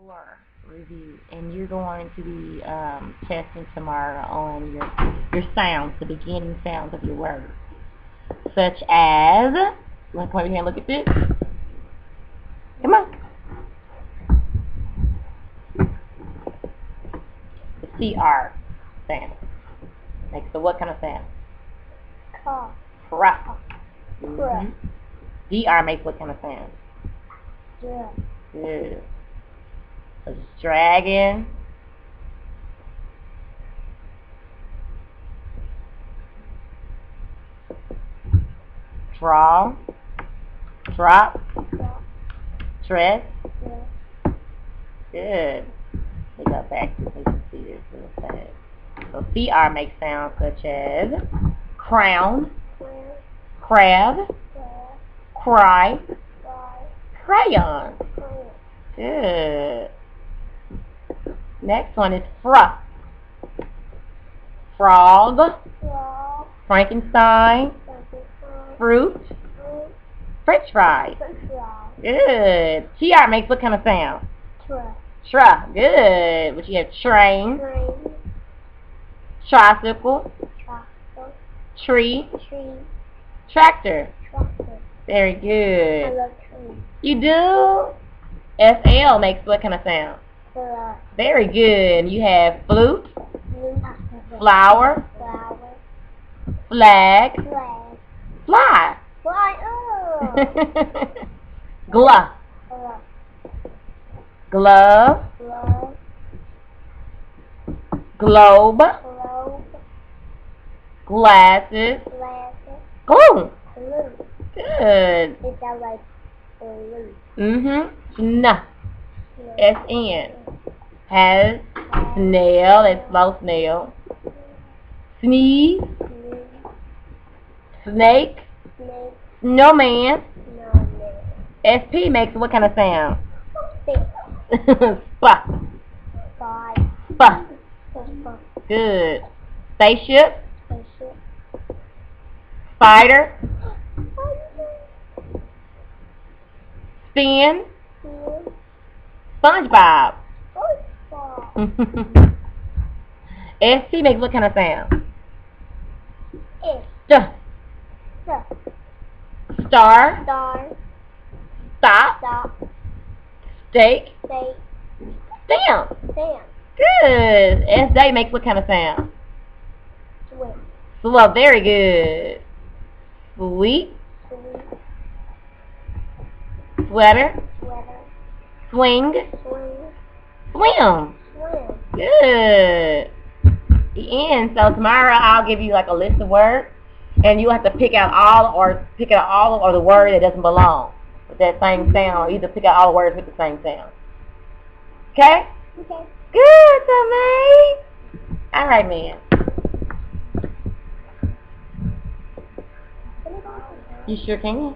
your review, and you're going to be testing tomorrow on your sounds, the beginning sounds of your words, such as. You want to come over here and look at this? Come on. The CR sound makes the what kind of sound? Cra. DR makes what kind of sound? Yeah. Good. A dragon. Draw. Drop. Dress. Yeah. Good. We got back so you can see this real fast. So CR makes sounds such as crown, crab, cry, crayon. Good. Next one is frog, Frankenstein, fruit, French fries. Good. TR makes what kind of sound? Tra. Good. But you have train, tricycle, tree, tractor. Very good. I love trees. You do? SL makes what kind of sound? Very good. You have flute, flower, flag, fly. Glove, globe, glasses, glue. Good. Sn. SN. Has snail, that's slow snail. Sneeze, snake, snowman. SP makes what kind of sound? Spa. Spa. Good. Spaceship, spider, spin, SpongeBob. ST makes what kind of sound? Star, stop, steak, stamp. Good. SJ makes what kind of sound? Well, very good. Sweet, sweater, swing, swim. Good. The end. So tomorrow I'll give you like a list of words, and you have to pick out all or the word that doesn't belong with that same sound, or either pick out all the words with the same sound. Okay? Okay. Good, Tommy. All right, man. You sure can.